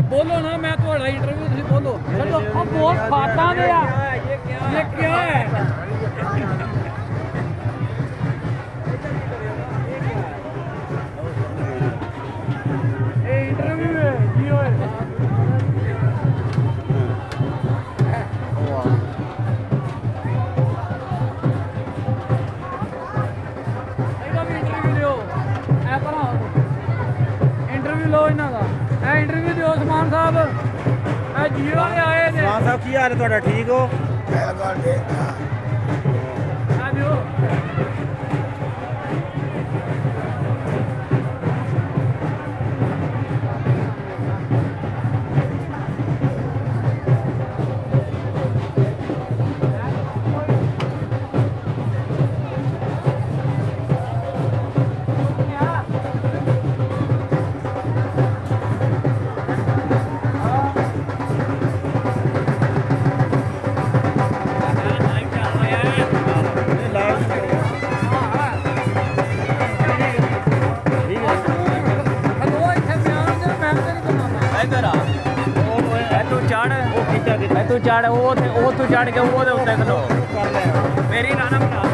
बोलो ना, मैं तो इंटरव्यू थी, बोलो चलो। अब बहुत खाता दे ये क्या है? इंटरव्यू है जियो है। इंटरव्यू लो इन्हों का, इंटरव्यू दो समान साहब। जियो ने आए ने। समान साहब की हाल है तुहाडा? ठीक हो? तू चढ़, वो तू चढ़ के वो उत्ते खलो मेरी नाना बना।